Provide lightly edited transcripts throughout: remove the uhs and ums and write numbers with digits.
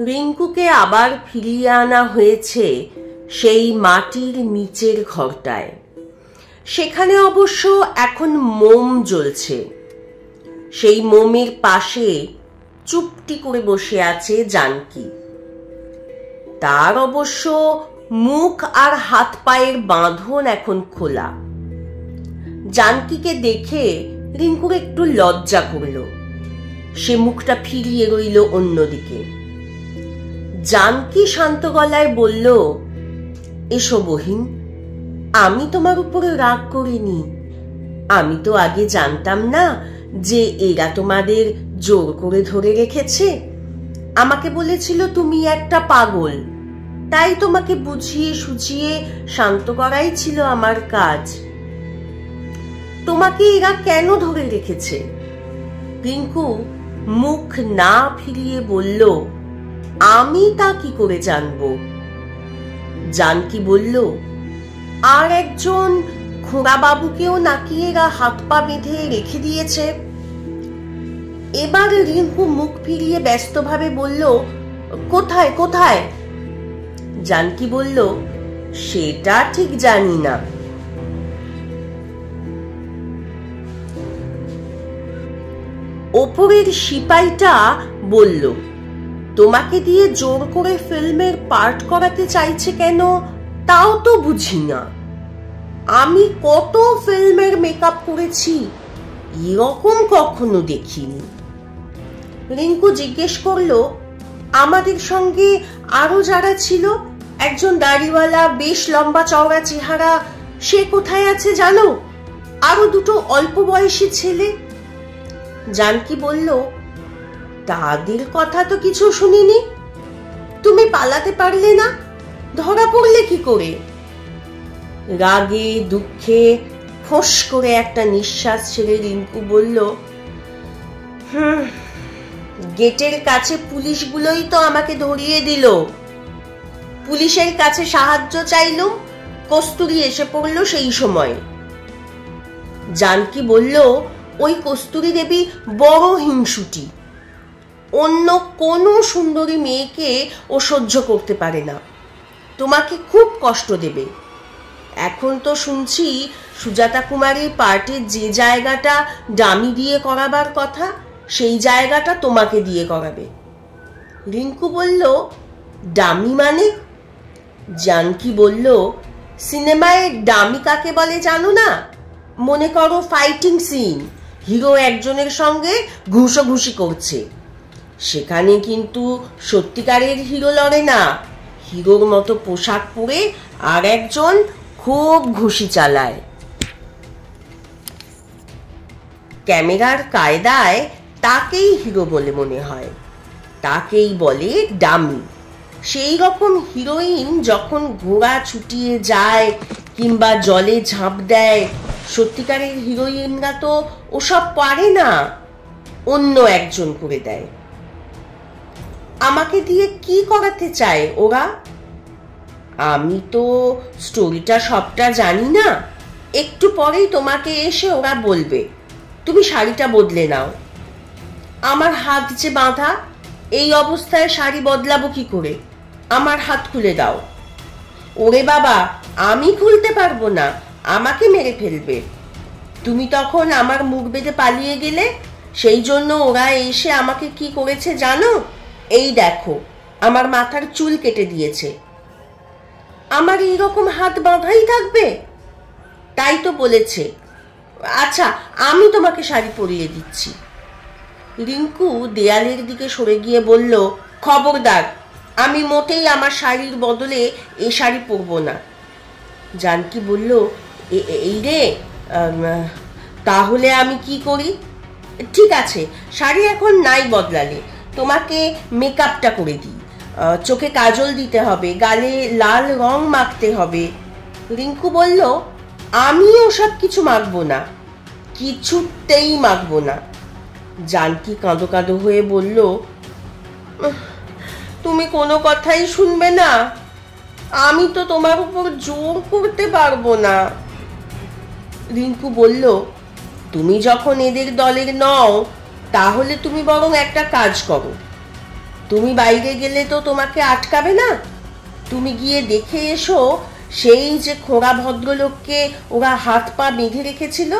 রিঙ্কুকে আবার ফিরিয়ে আনা হয়েছে সেই মাটির নিচের ঘরটায়। সেখানে অবশ্য এখন মোম জ্বলছে। সেই মোমের পাশে চুপটি করে বসে আছে জানকী। তার অবশ্য মুখ আর হাত পায়ের বাঁধন এখন খোলা। জানকীকে দেখে রিঙ্কুর একটু লজ্জা করল। সে মুখটা ফিরিয়ে রইল অন্যদিকে। জানকী শান্ত গলায় বলল, এসো বহিন, আমি তোমার উপরে রাগ করিনি। আমি তো আগে জানতাম না যে এরা তোমাদের জোর করে ধরে রেখেছে। আমাকে বলেছিল তুমি একটা পাগল, তাই তোমাকে বুঝিয়ে সুঝিয়ে শান্ত করাই ছিল আমার কাজ। তোমাকে এরা কেন ধরে রেখেছে? রিঙ্কু মুখ না ফিরিয়ে বলল, আমি তা কি করে জানবো? জানকী বলল, আর একজন খোঁড়া বাবুকেও নাকি এরা হাত পা বেঁধে রেখে দিয়েছে। এবার রিঙ্কু মুখ ফিরিয়ে ব্যস্তভাবে বলল, কোথায় কোথায়? জানকী বলল, সেটা ঠিক জানি না। ওপরের সিপাইটা বলল, তোমাকে দিয়ে জোর করে ফিল্মের পার্ট করাতে চাইছে কেন তাও তো বুঝি না। আমি কত ফিল্মের মেকআপ করেছি, এরকম কখনো দেখিনি। রিঙ্কু জিজ্ঞেস করলো, আমাদের সঙ্গে আরো যারা ছিল, একজন দাড়িওয়ালা বেশ লম্বা চওড়া চেহারা, সে কোথায় আছে জানো? আরো দুটো অল্প বয়সী ছেলে। জানকী বলল, তাদের কথা তো কিছু শুনিনি। তুমি পালাতে পারলে না? ধরা পড়লে কি করে? রাগে দুঃখে ফোঁস করে একটা নিঃশ্বাস ছেড়ে রিঙ্কু বলল, গেটের কাছে পুলিশগুলোই তো আমাকে ধরিয়ে দিল। পুলিশের কাছে সাহায্য চাইলুম, কস্তুরী এসে পড়ল সেই সময়। জানকী বলল, ওই কস্তুরী দেবী বড় হিংসুটি। অন্য কোনো সুন্দরী মেয়েকে ও সহ্য করতে পারে না। তোমাকে খুব কষ্ট দেবে। এখন তো শুনছি সুজাতা কুমারীর পার্টির যে জায়গাটা ডামি দিয়ে করাবার কথা, সেই জায়গাটা তোমাকে দিয়ে করাবে। রিঙ্কু বলল, ডামি মানে? জানকী বলল, সিনেমায় ডামি কাকে বলে জানো না? মনে করো ফাইটিং সিন, হিরো একজনের সঙ্গে ঘুষোঘুষি করছে। সেখানে কিন্তু সত্যিকারের হিরো লড়ে না। হিরোর মতো পোশাক পরে আর একজন খুব ঘুষি চালায়। ক্যামেরার কায়দায় তাকেই হিরো বলে মনে হয়, তাকেই বলে ডামি। সেই রকম হিরোইন যখন ঘোড়া ছুটিয়ে যায় কিংবা জলে ঝাঁপ দেয়, সত্যিকারের হিরোইনরা তো ওসব পারে না, অন্য একজন করে দেয়। আমাকে দিয়ে কি করাতে চায় ওরা? আমি তো স্টোরিটা সবটা জানি না। একটু পরেই তোমাকে এসে ওরা বলবে, তুমি শাড়িটা বদলে নাও। আমার হাত যে বাঁধা, এই অবস্থায় শাড়ি বদলাবো কি করে? আমার হাত খুলে দাও। ওরে বাবা, আমি খুলতে পারবো না, আমাকে মেরে ফেলবে। তুমি তখন আমার মুখ বেঁধে পালিয়ে গেলে, সেই জন্য ওরা এসে আমাকে কি করেছে জানো? এই দেখো, আমার মাথার চুল কেটে দিয়েছে। আমার এইরকম হাত বাঁধাই থাকবে? তাই তো বলেছে। আচ্ছা, আমি তোমাকে শাড়ি পরিয়ে দিচ্ছি। রিঙ্কু দেয়ালের দিকে সরে গিয়ে বলল, খবরদার, আমি মোটেই আমার শাড়ির বদলে এ শাড়ি পরবো না। জানকী বলল, এই রে, তাহলে আমি কি করি? ঠিক আছে, শাড়ি এখন নাই বদলালে, তোমাকে মেকআপটা করে দিই। চোখে কাজল দিতে হবে, গালে লাল রং মাখতে হবে। রিঙ্কু বলল, আমি ওসব কিছু মাখবো না, কিছুতেই মাখবো না। জানকী কাঁদো কাঁদো হয়ে বলল, তুমি কোনো কথাই শুনবে না? আমি তো তোমার উপর জোর করতে পারবো না। রিঙ্কু বলল, তুমি যখন এদের দলের নও, তাহলে তুমি বরং একটা কাজ করো, তুমি বাইরে গেলে তো তোমাকে আটকাবে না। তুমি গিয়ে দেখে এসো সেই যে খোঁড়া ভদ্রলোককে ওরা হাত পা বেঁধে রেখেছিল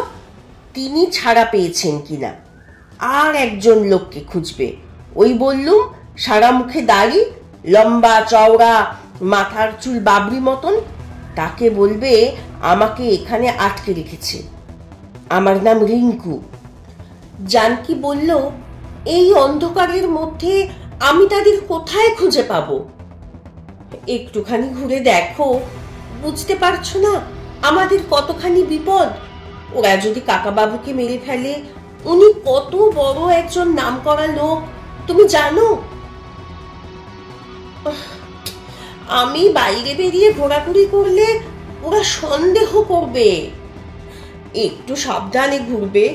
তিনি ছাড়া পেয়েছেন কিনা। আর একজন লোককে খুঁজবে, ওই বললুম সারা মুখে দাড়ি, লম্বা চওড়া, মাথার চুল বাবরি মতন। তাকে বলবে আমাকে এখানে আটকে রেখেছে, আমার নাম রিঙ্কু। জানকী বলল, এই অন্ধকারের মধ্যে আমি তাদের কোথায় খুঁজে পাবো? একটুখানি ঘুরে দেখো, বুঝতে পারছো না আমাদের কতখানি বিপদ? ওরা যদি কাকাবাবুকে মেরে ফেলে, উনি কত বড় একজন নামকরা লোক তুমি জানো। আমি বাইরে বেরিয়ে ঘোরাঘুরি করলে ওরা সন্দেহ করবে। একটু সাবধানে ঘুরবে,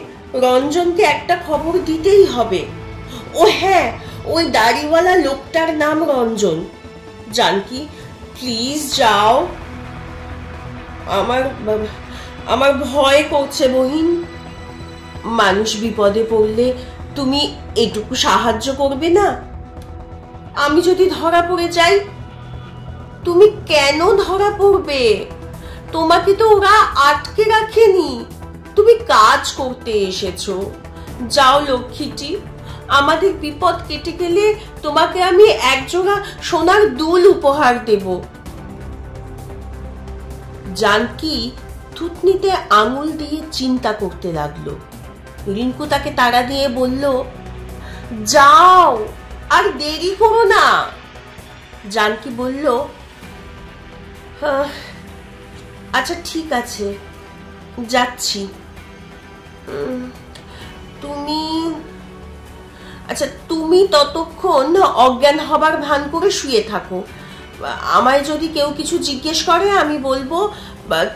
রঞ্জনকে একটা খবর দিতেই হবে। ও হ্যাঁ, ওই দাড়িওয়ালা লোকটার নাম রঞ্জন। জানকী, প্লিজ যাও, আমার ভয় করছে বহিন। মানুষ বিপদে পড়লে তুমি এটুকু সাহায্য করবে না? আমি যদি ধরা পড়ে যাই? তুমি কেন ধরা পড়বে? তোমাকে তো ওরা আটকে রাখেনি, তুমি কাজ করতে এসেছো। যাও লক্ষ্মীটি, আমাদের বিপদ কেটে গেলে তোমাকে আমি একজোড়া সোনার দুল উপহার দেব। জানকী থুতনিতে আঙুল দিয়ে চিন্তা করতে লাগলো। রিঙ্কু তাকে তাড়া দিয়ে বলল, যাও, আর দেরি করো না। জানকী বলল, আচ্ছা ঠিক আছে, যাচ্ছি। তুমি ততক্ষণ অজ্ঞান হবার ভান করে শুয়ে থাকো। আমায় যদি কেউ কিছু জিজ্ঞেস করে আমি বলবো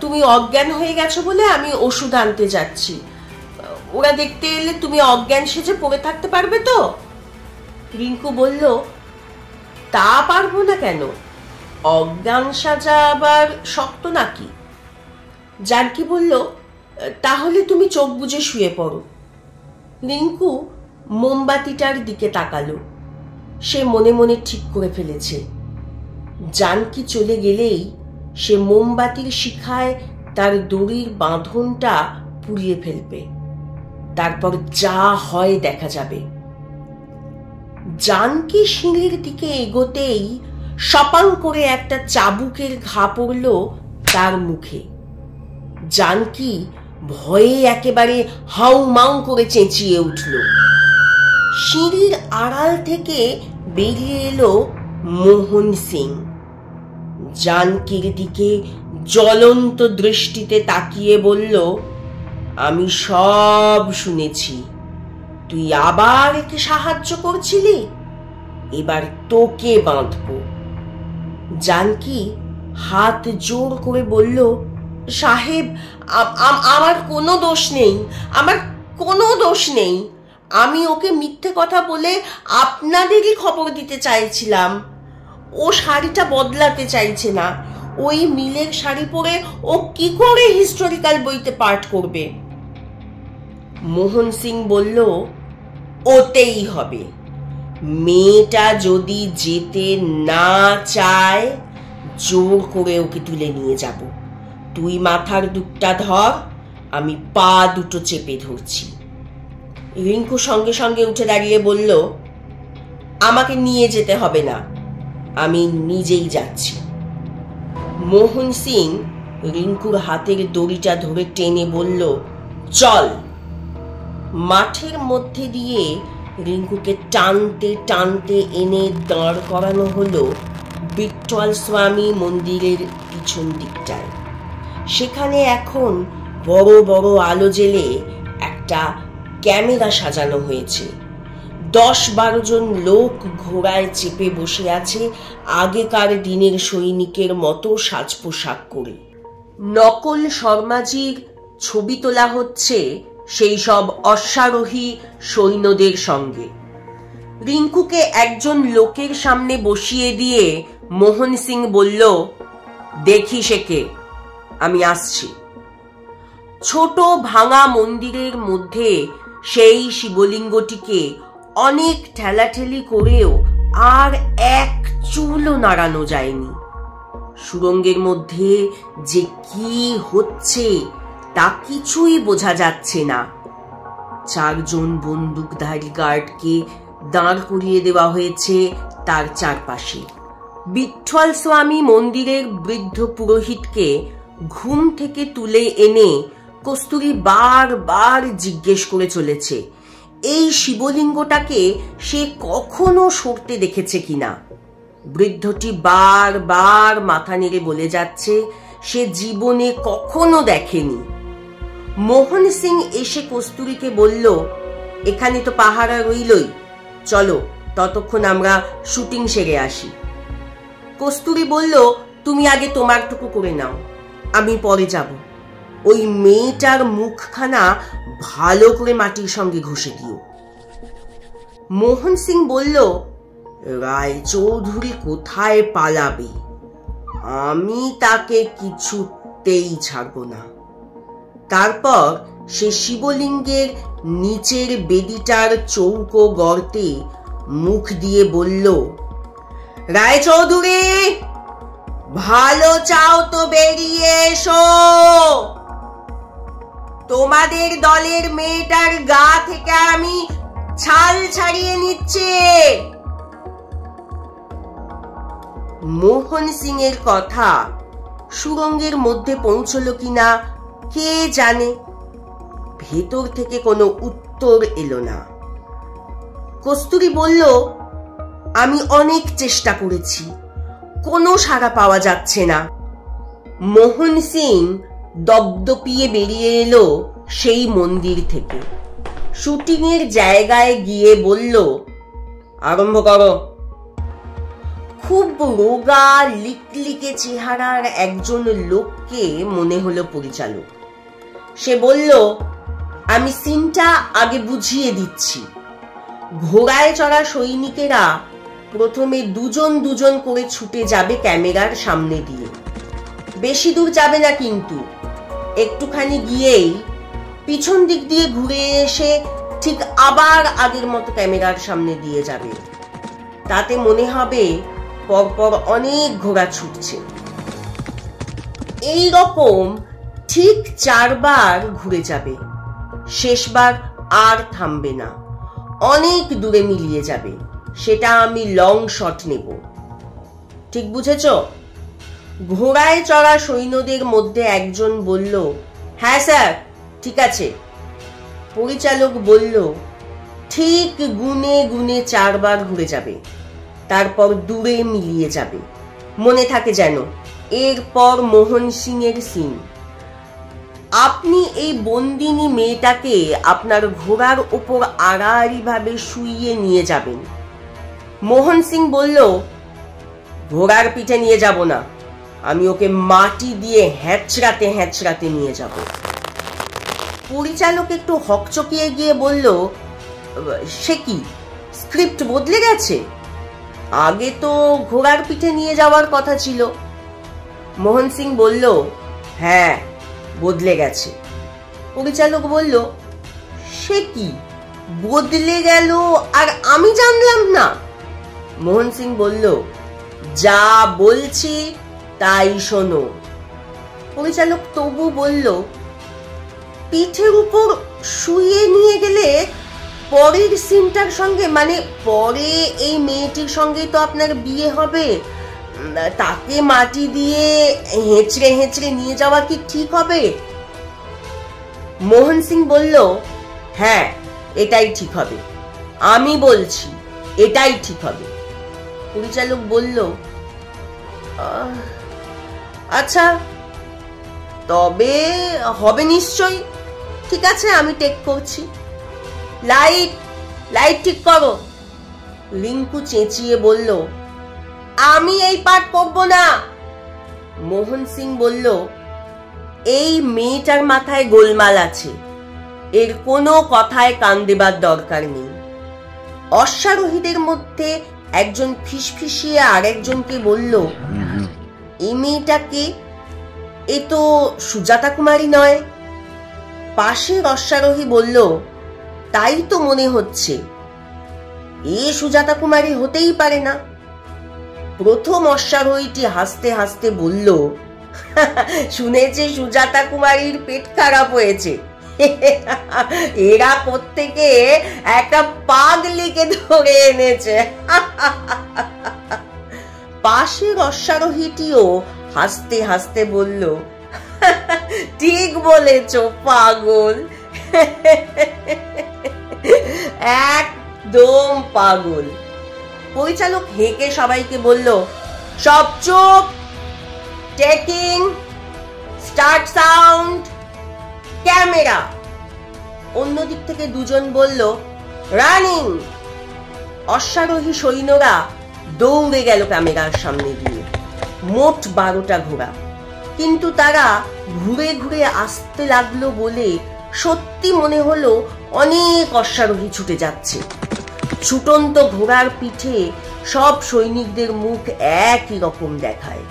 তুমি অজ্ঞান হয়ে গেছো বলে আমি ওষুধ আনতে যাচ্ছি। ওরা দেখতে এলে তুমি অজ্ঞান সেজে পড়ে থাকতে পারবে তো? রিঙ্কু বলল, তা পারবো না কেন, অজ্ঞান সাজা আবার শক্ত নাকি? জানকী বলল, তাহলে তুমি চোখ বুজে শুয়ে পড়ো। রিঙ্কু মোমবাতিটার দিকে তাকালো। সে মনে মনে ঠিক করে ফেলেছে, জানকী চলে গেলেই সে মোমবাতির শিখায় তার দড়ির বাঁধনটা পুড়িয়ে ফেলবে। তারপর যা হয় দেখা যাবে। জানকী সিঁড়ির দিকে এগোতেই সপাং করে একটা চাবুকের ঘা পড়ল তার মুখে। জানকী ভয়ে একেবারে হাউ মাউ করে চেঁচিয়ে উঠল। সিঁড়ির আড়াল থেকে বেরিয়ে এলো মোহন সিং। জানকীর দিকে জ্বলন্ত দৃষ্টিতে তাকিয়ে বলল, আমি সব শুনেছি। তুই আবার একে সাহায্য করছিলি, এবার তোকে বাঁধবো। জানকী হাত জোর করে বলল, সাহেব, আমার কোনো দোষ নেই, আমার কোনো দোষ নেই। আমি ওকে মিথ্যে কথা বলে আপনাদেরই খবর দিতে চাইছিলাম। ও শাড়িটা বদলাতে চাইছে না। ওই মিলের শাড়ি পরে ও কি করে হিস্টোরিক্যাল বইতে পাঠ করবে? মোহন সিং বলল, ওতেই হবে। মেয়েটা যদি যেতে না চায়, জোর করে ওকে তুলে নিয়ে যাব। তুই মাথার দুধটা ধর, আমি পা দুটো চেপে ধরছি। রিঙ্কু সঙ্গে সঙ্গে উঠে দাঁড়িয়ে বলল, আমাকে নিয়ে যেতে হবে না, আমি নিজেই যাচ্ছি। মোহন সিং রিঙ্কুর হাতের দড়িটা ধরে টেনে বলল, চল। মাঠের মধ্যে দিয়ে রিঙ্কুকে টানতে টানতে এনে দাঁড় করানো হলো বিট্ঠল স্বামী মন্দিরের পিছন দিকটায়। সেখানে এখন বড় বড় আলো জেলে একটা ক্যামেরা সাজানো হয়েছে। 10-12 জন লোক ঘোড়ায় চেপে বসে আছে আগেকার দিনের সৈনিকের মতো সাজ পোশাক করে। নকল শর্মাজির ছবি তোলা হচ্ছে সেই সব অশ্বারোহী সৈন্যদের সঙ্গে। রিঙ্কুকে একজন লোকের সামনে বসিয়ে দিয়ে মোহন সিং বলল, দেখি সে কে, আমি আসছি। ছোট ভাঙা মন্দিরের মধ্যে সেই শিবলিঙ্গটিকে অনেক ঠেলাঠেলি করেও আর এক চুলও নাড়ানো যায়নি। সুড়ঙ্গের মধ্যে যে কি হচ্ছে তা কিছুই বোঝা যাচ্ছে না। 4 জন বন্দুকধারী গার্ডকে দাঁড় করিয়ে দেওয়া হয়েছে তার চারপাশে। বিঠ্ঠল স্বামী মন্দিরের বৃদ্ধ পুরোহিতকে ঘুম থেকে তুলে এনে কস্তুরী বারবার জিজ্ঞেস করে চলেছে এই শিবলিঙ্গটাকে সে কখনো সরতে দেখেছে কিনা। বৃদ্ধটি বারবার মাথা নেড়ে বলে যাচ্ছে সে জীবনে কখনো দেখেনি। মোহন সিং এসে কস্তুরীকে বলল, এখানে তো পাহারা রইলই, চলো ততক্ষণ আমরা শুটিং সেরে আসি। কস্তুরী বলল, তুমি আগে তোমারটুকু করে নাও, আমি পরে যাব। ওই মেয়েটার মুখখানা ভালো করে মাটির সঙ্গে ঘষে দিও। মোহন সিং বলল, রায়চৌধুরী কোথায় পালাবে? আমি তাকে কিছুতেই ছাড়ব না। তারপর সে শিবলিঙ্গের নিচের বেদিটার চৌকো গর্তে মুখ দিয়ে বলল, রায়চৌধুরী, ভালো চাও তো বেরিয়ে এসো। তোমাদের দলের মেয়েটার গা থেকে আমি ছাল ছাড়িয়ে নিচ্ছি। মোহন সিং এর কথা সুরঙ্গের মধ্যে পৌঁছলো কিনা কে জানে। ভেতর থেকে কোনো উত্তর এলো না। কস্তুরী বলল, আমি অনেক চেষ্টা করেছি, কোনো সাড়া পাওয়া যাচ্ছে না। মোহন সিং দপদপিয়ে বেরিয়ে এলো সেই মন্দির থেকে। শুটিং এর জায়গায় গিয়ে বলল, আরম্ভ করো। খুব রোগা লিকলিকে চেহারার একজন লোককে মনে হলো পরিচালক। সে বলল, আমি সিনটা আগে বুঝিয়ে দিচ্ছি। ঘোড়ায় চড়া সৈনিকেরা প্রথমে দুজন দুজন করে ছুটে যাবে ক্যামেরার সামনে দিয়ে। বেশি দূর যাবে না, কিন্তু একটুখানি গিয়েই পিছন দিক দিয়ে ঘুরে এসে ঠিক আবার আগের মতো ক্যামেরার সামনে দিয়ে যাবে। তাতে মনে হবে পরপর অনেক ঘোড়া ছুটছে। এই রকম ঠিক 4 বার ঘুরে যাবে। শেষবার আর থামবে না, অনেক দূরে মিলিয়ে যাবে। সেটা আমি লং শট নেব। ঠিক বুঝেছ? ঘোড়ায় চড়া সৈন্যদের মধ্যে একজন বলল, হ্যাঁ স্যার, ঠিক আছে। পরিচালক বলল, ঠিক গুনে গুনে 4 বার ঘুরে যাবে, তারপর দূরে মিলিয়ে যাবে। মনে থাকে যেন। এরপর মোহন সিং এর সিন। আপনি এই বন্দিনী মেয়েটাকে আপনার ঘোড়ার উপর আড়াআড়ি ভাবে শুইয়ে নিয়ে যাবেন। মোহন সিং বলল, ঘোড়ার পিঠে নিয়ে যাব না, আমি ওকে মাটি দিয়ে হ্যাঁচড়াতে হ্যাঁচড়াতে নিয়ে যাব। পরিচালক একটু হকচকিয়ে গিয়ে বলল, সে কি, স্ক্রিপ্ট বদলে গেছে? আগে তো ঘোড়ার পিঠে নিয়ে যাওয়ার কথা ছিল। মোহন সিং বলল, হ্যাঁ, বদলে গেছে। পরিচালক বলল, সে কি, বদলে গেল আর আমি জানলাম না? মোহন সিং বলল, যা বলছি তাই শোনো। পরিচালক তবু বলল, পিঠের উপর শুয়ে নিয়ে গেলে পরের সিনটার সঙ্গে, মানে পরে এই মেয়েটির সঙ্গে তো আপনার বিয়ে হবে, তাকে মাটি দিয়ে হেঁচড়ে হেঁচড়ে নিয়ে যাওয়া কি ঠিক হবে? মোহন সিং বলল, হ্যাঁ, এটাই ঠিক হবে, আমি বলছি এটাই ঠিক হবে। পরিচালক বলল, আচ্ছা, তবে হবে নিশ্চয়। ঠিক আছে, আমি টেক করছি। লাইট ঠিক করো। রিঙ্কু চেঁচিয়ে বলল, আমি এই পাঠ করব না। মোহন সিং বলল, এই মেয়েটার মাথায় গোলমাল আছে, এর কোনো কথায় কান দেবার দরকার নেই। অশ্বারোহীদের মধ্যে একজন ফিসফিসিয়ে আরেকজনকে বলল, এই মেয়েটাকে, এ তো সুজাতা কুমারী নয়। পাশের অশ্বারোহী বলল, তাই তো মনে হচ্ছে। এ সুজাতা কুমারী হতেই পারে না। প্রথম অশ্বারোহীটি হাসতে হাসতে বলল, শুনেছি সুজাতা কুমারীর পেট খারাপ হয়েছে। এরা কোত্থেকে একটা পাগলিকে ধরে এনেছে। পাশের অশ্বারোহীটিও হাসতে হাসতে বলল, ঠিক বলেছ পাগল, একদম পাগল। পরিচালক হেঁকে সবাইকে বলল, সব চুপ, টেকিং, স্টার্ট সাউন্ড, ক্যামেরা। অন্যদিক থেকে দুজন বলল, রানিং। অশ্বারোহী সৈন্যরা দৌড়ে গেল ক্যামেরার সামনে দিয়ে। মোট 12টা ঘোড়া, কিন্তু তারা ঘুরে ঘুরে আসতে লাগলো বলে সত্যি মনে হলো অনেক অশ্বারোহী ছুটে যাচ্ছে। ছুটন্ত ঘোড়ার পিঠে সব সৈনিকদের মুখ একই রকম দেখায়।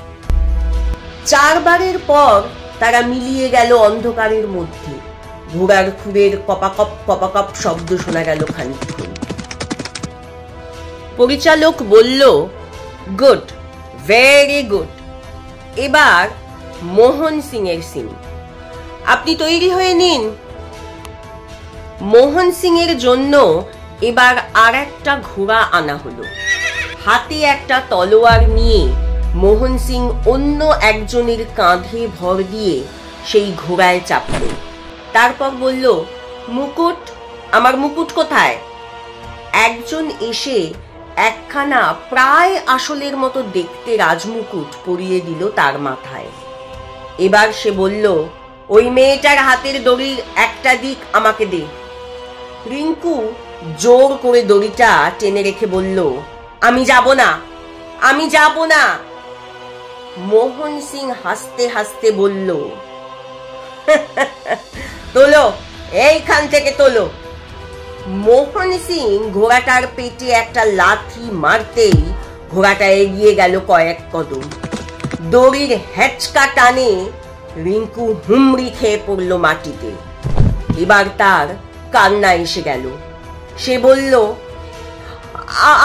4 বারের পর তারা মিলিয়ে গেল অন্ধকারের মধ্যে। ঘোড়ার খুরের কপাকপ কপাকপ শব্দ শোনা গেল খানিকক্ষণ। পরিচালক বলল, গুড, ভেরি গুড। এবার মোহন সিং এর সিন। আপনি তৈরি হয়ে নিন। মোহন সিং এর জন্য এবার আর একটা ঘোড়া আনা হলো। হাতে একটা তলোয়ার নিয়ে মোহন সিং অন্য একজনের কাঁধে ভর দিয়ে সেই ঘোড়ায় চাপল। তারপর বলল, মুকুট, আমার মুকুট কোথায়? একজন এসে একখানা প্রায় আসলের মতো দেখতে রাজমুকুট পরিয়ে দিল তার মাথায়। এবার সে বলল, ওই মেয়েটার হাতের দড়ির একটা দিক আমাকে দে। রিঙ্কু জোর করে দড়িটা টেনে রেখে বলল, আমি যাব না, আমি যাব না। মোহন সিং হাসতে হাসতে বলল, তোলো, এইখান থেকে তোলো। মোহন সিং ঘোড়াটার পেটে একটা লাথি মারতেই ঘোড়াটা এগিয়ে গেল কয়েক কদম। দড়ির হেঁচকা টানে রিঙ্কু হুমড়ি খেয়ে পড়ল মাটিতে। এবার তার কান্না এসে গেল। সে বলল,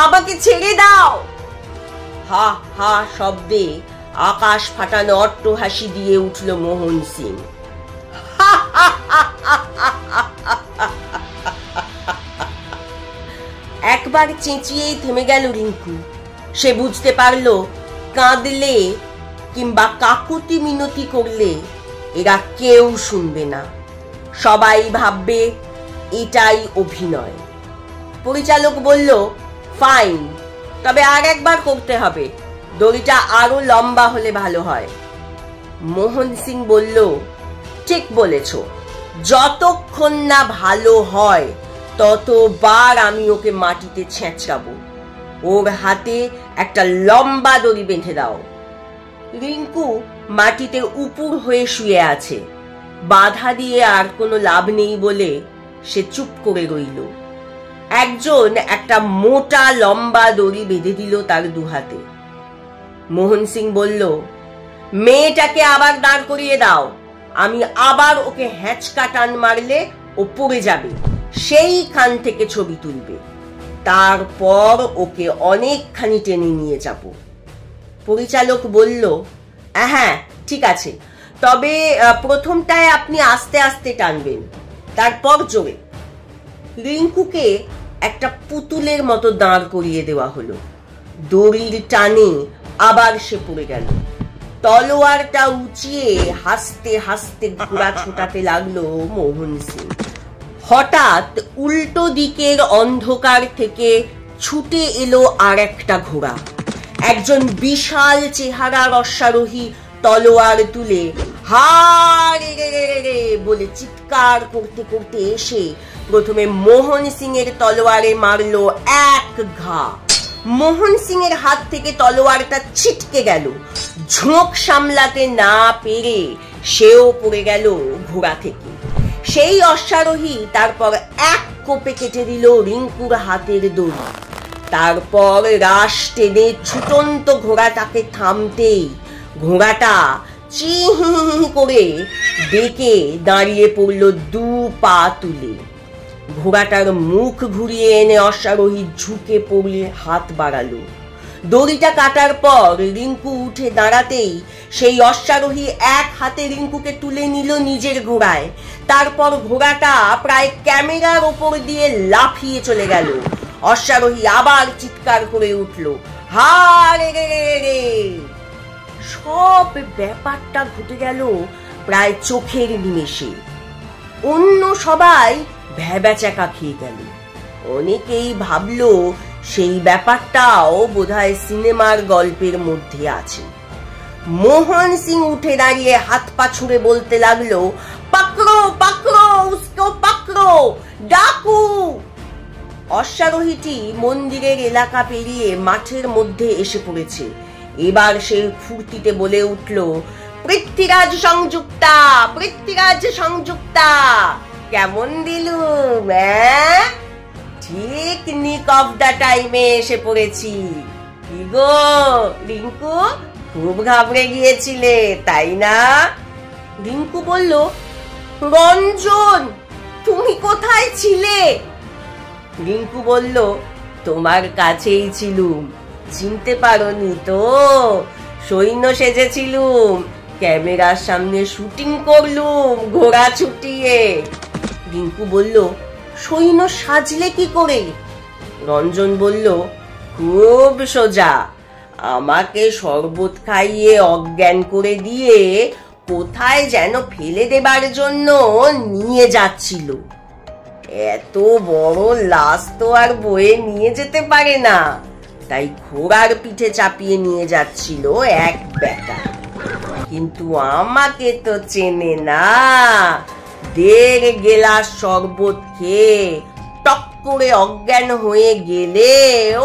আমাকে ছেড়ে দাও। হা হা শব্দে আকাশ ফাটানো অট্টহাসি দিয়ে উঠল মোহন সিং। একবার চেঁচিয়েই থেমে গেল রিঙ্কু। সে বুঝতে পারল, কাঁদলে কিংবা কাকুতি মিনতি করলে এরা কেউ শুনবে না, সবাই ভাববে এটাই অভিনয়। পরিচালক বলল, ফাইন, তবে আর একবার করতে হবে, দড়িটা আরো লম্বা হলে ভালো হয়। মোহন সিং বলল, ঠিক বলেছ, যতক্ষণ না ভালো হয় ততবার আমি ওকে মাটিতে ছেঁচড়াবো। ওর হাতে একটা লম্বা দড়ি বেঁধে দাও। রিঙ্কু মাটিতে উপুর হয়ে শুয়ে আছে। বাধা দিয়ে আর কোনো লাভ নেই বলে সে চুপ করে রইল। একজন একটা মোটা লম্বা দড়ি বেঁধে দিল তার দুহাতে। মোহন সিং বলল, মেয়েটাকে আবার দাঁড় করিয়ে দাও, আমি আবার ওকে হ্যাঁচকা টান মারলে ও পড়ে যাবে, সেইখান থেকে ছবি তুলবে, তারপর ওকে অনেকখানি টেনে নিয়ে যাব। পরিচালক বলল, হ্যাঁ ঠিক আছে, তবে প্রথমটায় আপনি আস্তে আস্তে টানবেন, তারপর জোরে। রিঙ্কুকে একটা পুতুলের মতো দাঁড় করিয়ে দেওয়া হলো। দড়ির টানে আবার সে পড়ে গেল। তলোয়ারটা উঁচিয়ে হাসতে হাসতে ঘোড়া ছোটাতে লাগলো মোহন সিং। হঠাৎ উল্টো দিকের অন্ধকার থেকে ছুটে এলো আর একটা ঘোড়া। একজন বিশাল চেহারার অশ্বারোহী তলোয়ার তুলে হা রে রে রে রে বলে চিৎকার করতে করতে এসে প্রথমে মোহন সিং এর তলোয়ারে মারলো এক ঘা। মোহন সিং এর হাত থেকে তলোয়ারটা ছিটকে গেল। ঝোঁক সামলাতে না পেরে সেও পড়ে গেল ঘোড়া থেকে। সেই অশ্বারোহী তারপর এক কোপে কেটে দিল রিঙ্কুর হাতের দড়ি। তারপর রাশ টেনে ছুটন্ত ঘোড়াটাকে থামতেই ঘোড়াটা চিহি করে ডেকে দাঁড়িয়ে পড়ল দু পা তুলে। ঘোড়াটার মুখ ঘুরিয়ে এনে অশ্বারোহী ঝুঁকে পড়লে হাত বাড়ালো। দড়িটা কাটার পর রিঙ্কু উঠে দাঁড়াতেই সেই অশ্বারোহী এক হাতে রিঙ্কুকে তুলে নিল নিজের ঘোড়ায়। তারপর ঘোড়াটা প্রায় ক্যামেরার ওপর দিয়ে লাফিয়ে চলে গেল। অশ্বারোহী আবার চিৎকার করে উঠল, হারে রে রে। সব ব্যাপারটা ঘটে গেল প্রায় চোখের নিমেষে। অন্য সবাই ভ্যাবাচ্যাকা খেয়ে গেল। অনেকেই ভাবলো সেই ব্যাপারটাও বোধহয় সিনেমার গল্পের মধ্যে আছে। মোহন সিং উঠে দাঁড়িয়ে হাত পা ছুঁড়ে বলতে লাগলো, পাকড়ো পাকড়ো উসকো পাকড়ো, ডাকু। অশ্বারোহীটি মন্দিরের এলাকা পেরিয়ে মাঠের মধ্যে এসে পড়েছে। এবার সে ফুর্তিতে বলে উঠল, পৃথ্বীরাজ সংযুক্তা, পৃথ্বীরাজ সংযুক্তা। কেমন দিলুম? ঠিক নিক অফ দা টাইমে এসে পড়েছি। কি গো রিঙ্কু, খুব ঘাবড়ে গিয়েছিলে তাই না? রিঙ্কু বলল, রঞ্জন তুমি কোথায় ছিলে? রিঙ্কু বলল, তোমার কাছেই ছিলুম, চিনতে পারোনি তো? সৈন্য সেজেছিলুম, ক্যামেরার সামনে শুটিং করলুম ঘোড়া ছুটিয়ে। রিঙ্কু বলল, সৈন্য সাজলে কি করে? রঞ্জন বলল, খুব সোজা, আমাকে শরবত খাইয়ে অজ্ঞান করে দিয়ে কোথায় যেন ফেলে দেবার জন্য নিয়ে যাচ্ছিল। এত বড় লাশ তো আর বয়ে নিয়ে যেতে পারে না, তাই ঘোড়ার পিঠে চাপিয়ে নিয়ে যাচ্ছিল এক বেটা। কিন্তু আমাকে তো চেনে না। 1.5 গেলাস শরবত খেয়ে টক করে অজ্ঞান হয়ে গেলেও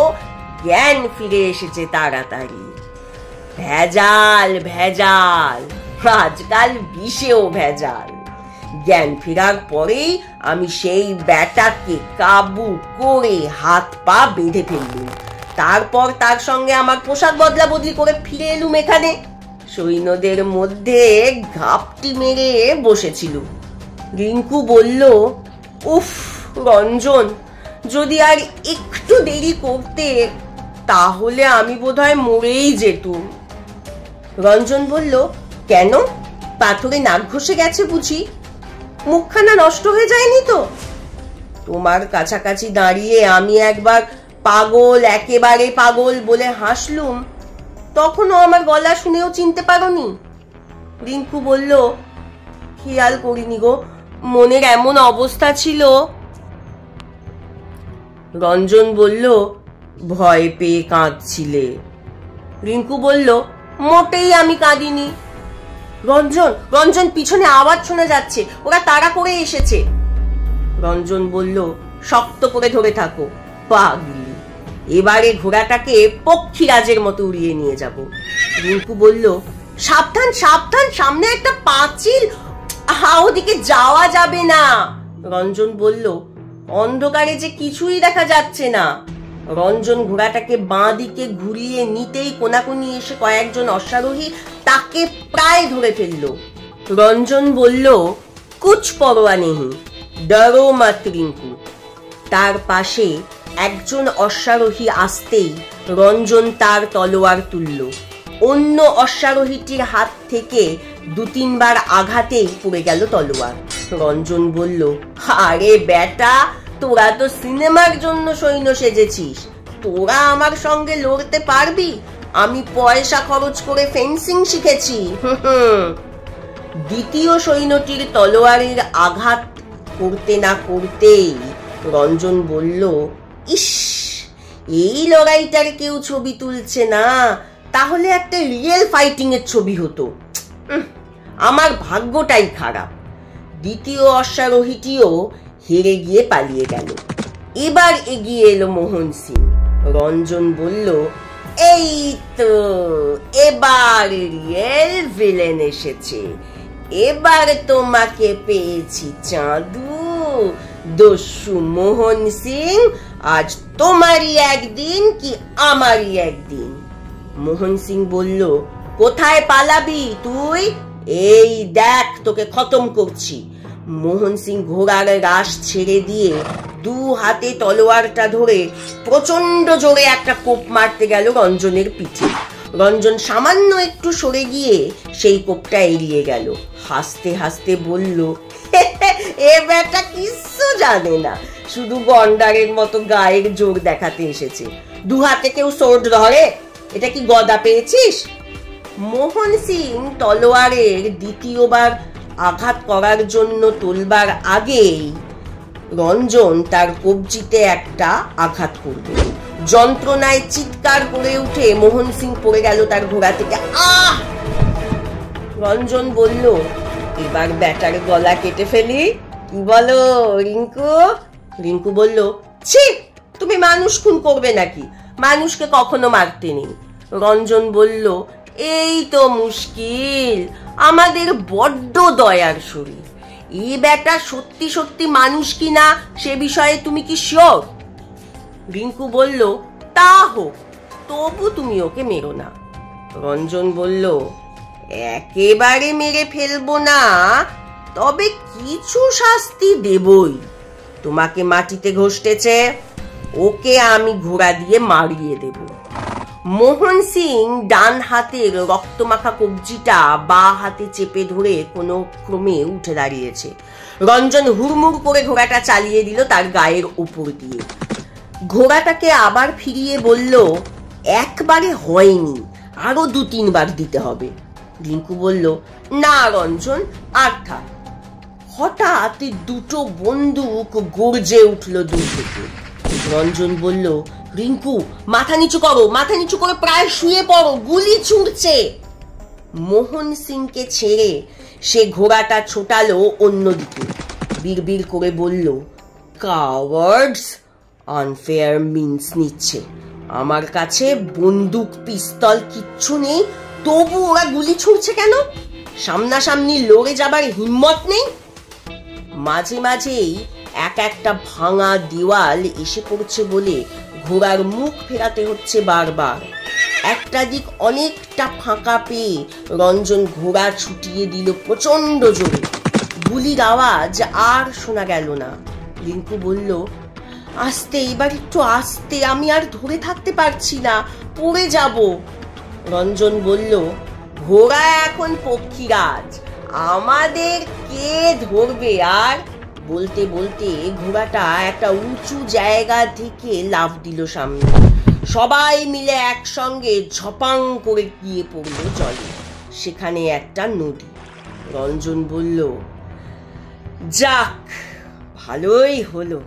জ্ঞান ফিরে এসেছে তাড়াতাড়ি। ভেজাল ভেজাল, আজকাল বিষেও ভেজাল। জ্ঞান ফেরার পরেই আমি সেই বেটাকে কাবু করে হাত পা বেঁধে ফেললুম। তারপর তার সঙ্গে আমার পোশাক বদলা বদলি করে ফিরে এলুম এখানে। সৈন্যদের মধ্যে ঘাপটি মেরে বসেছিল। রিঙ্কু বলল, উফ রঞ্জন, যদি আর একটু দেরি করতে তাহলে আমি বোধহয় মরেই যেতুম। রঞ্জন বলল, কেন? পাথরে নাক ঘষে গেছে বুঝি? মুখখানা নষ্ট হয়ে যায়নি তো? তোমার কাছাকাছি দাঁড়িয়ে আমি একবার পাগল, একেবারে পাগল বলে হাসলুম, তখনও আমার গলা শুনেও চিনতে পারোনি? রিঙ্কু বলল, খেয়াল করিনি গো, মনের এমন অবস্থা ছিল। রঞ্জন বলল, ভয় পেয়ে কাঁদছিলে। রিঙ্কু বলল, মোটেই আমি কাঁদিনি। রঞ্জন রঞ্জন, পিছনে আওয়াজ শোনা যাচ্ছে, ওরা তাড়া করে এসেছে। রঞ্জন বলল, শক্ত করে ধরে থাকো পাগলি, এবারে ঘোড়াটাকে পক্ষীরাজের মতো উড়িয়ে নিয়ে যাব। রিঙ্কু বলল, সাবধান সাবধান, সামনে একটা পাঁচিল, ওদিকে যাওয়া যাবে না। রঞ্জন বলল, অন্ধকারে যে কিছুই দেখা যাচ্ছে না। রঞ্জন ঘোড়াটাকে বাঁ দিকে ঘুরিয়ে নিতেই কোনাকুনি এসে কয়েকজন অশ্বারোহী তাকে প্রায় ধরে ফেলল। রঞ্জন বলল, কুছ পরোয়া নেই, ডরো মত রিঙ্কু। তার পাশে একজন অশ্বারোহী আসতেই রঞ্জন তার তলোয়ার তুলল। অন্য অশ্বারোহীটির হাত থেকে 2-3 বার আঘাতেই পড়ে গেল তলোয়ার। রঞ্জন বলল, আরে বেটা, তোরা তো সিনেমার জন্য সৈন্য সেজেছিস, তোরা আমার সঙ্গে লড়তে পারবি? আমি পয়সা খরচ করে ফেন্সিং শিখেছি। দ্বিতীয় সৈন্যটির তলোয়ারের আঘাত করতে না করতেই রঞ্জন বলল, ইস, এই লড়াইটার কেউ ছবি তুলছে না, তাহলে একটা রিয়েল ফাইটিং এর ছবি হতো। আমার ভাগ্যটাই খারাপ। দ্বিতীয় অশ্বারোহীটিও হেরে গিয়ে পালিয়ে গেল। এবার এগিয়ে এলো মোহন সিং। রঞ্জন বলল, এই তো এবার রিয়েল ভিলেন এসেছে, এবার তোমাকে পেয়েছি চাঁদু। দস্যু মোহন সিং, আজ তোমারই একদিন কি আমারই একদিন। মোহন সিং বলল, কোথায় পালাবি তুই? এই দেখ, তোকে খতম করছি। মোহন সিং ঘোড়ার রাশ ছেড়ে দিয়ে দু হাতে তলোয়ারটা ধরে প্রচন্ড জোরে একটা কোপ মারতে গেল রঞ্জনের পিঠে। রঞ্জন সামান্য একটু সরে গিয়ে সেই কোপটা এড়িয়ে গেল। হাসতে হাসতে বলল, এ বেটা কিচ্ছু জানে না, শুধু গন্ডারের মতো গায়ের জোর দেখাতে এসেছে। দু হাতে কেউ সোর্ড ধরে? এটা কি গদা পেয়েছিস? মোহন সিং তলোয়ারের দ্বিতীয়বার আঘাত করার জন্য তোলবার আগেই রঞ্জন তার কবজিতে একটা আঘাত করবে। যন্ত্রণায় চিৎকার করে উঠে মোহন সিং পড়ে গেল তার ঘোড়া থেকে। আহ! রঞ্জন বলল, এবার ব্যাটার গলা কেটে ফেলি, কি বলো রিঙ্কু? রিঙ্কু বলল, ছি, তুমি মানুষ খুন করবে নাকি? মানুষকে কখনো মারতে নেই। রঞ্জন বলল, এই তো মুশকিল, আমাদের বড্ড দয়ার শরীর। এই ব্যাটা সত্যি সত্যি মানুষ কিনা সে বিষয়ে তুমি কি শিওর? রিঙ্কু বলল, তা হোক, তবু তুমি ওকে মেরো না। রঞ্জন বলল, একেবারে মেরে ফেলবো না, তবে কিছু শাস্তি দেবই। তোমাকে মাটিতে ঘষতেছে, ওকে আমি ঘোড়া দিয়ে মারিয়ে দেব। মোহন সিং ডান হাতের রক্তমাখা কবজিটা বা হাতে চেপে ধরে কোনো ক্রমে উঠে দাঁড়িয়েছে। রঞ্জন হুড়মুড় করে ঘোড়াটা চালিয়ে দিল তার গায়ের উপর দিয়ে। ঘোড়াটাকে আবার ফিরিয়ে বলল, একবারে হয়নি, আরো 2-3 বার দিতে হবে। রিঙ্কু বলল, না রঞ্জন, আর থাক। হঠাৎ দুটো বন্দুক গর্জে উঠল দূর থেকে। রঞ্জন বলল, রিঙ্কু মাথা নিচু করো, মাথা নিচু করে প্রায় শুয়ে পড়ো, গুলি ছুটছে। মোহন সিংকে ছেড়ে সে ঘোড়াটা ছোটালো অন্যদিকে। বিড়বিড় করে বলল, কাওয়ার্ডস, আনফেয়ার মিন্স নিচ্ছে। আমার কাছে বন্দুক পিস্তল কিচ্ছু নেই, তবু ওরা গুলি ছুটছে কেন? সামনাসামনি লড়ে যাবার হিম্মত নেই? মাঝে মাঝেই একটা ভাঙা দেওয়াল এসে পড়ছে বলে ঘোড়ার মুখ ফেরাতে হচ্ছে বারবার। একটা দিক অনেকটা ফাঁকা পেয়ে রঞ্জন ঘোড়া ছুটিয়ে দিল প্রচন্ড জোরে। গুলির আওয়াজ আর শোনা গেল না। রিঙ্কু বলল, আস্তে, এবার একটু আস্তে, আমি আর ধরে থাকতে পারছি না, পড়ে যাব। রঞ্জন বলল, ঘোড়া এখন পক্ষীরাজ, আমাদের কে ধরবে আর? বলতে বলতে ঘোড়াটা একটা উঁচু জায়গা থেকে লাফ দিল সামনে। সবাই মিলে একসঙ্গে ঝপাং করে গিয়ে পড়ল জলে। সেখানে একটা নদী। রঞ্জন বলল, যাক, ভালোই হলো,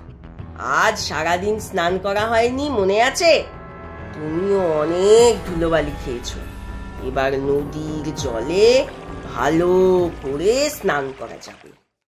আজ সারাদিন স্নান করা হয়নি, মনে আছে? তুমিও অনেক ধুলোবালি খেয়েছো, এবার নদীর জলে ভালো করে স্নান করা যাবে।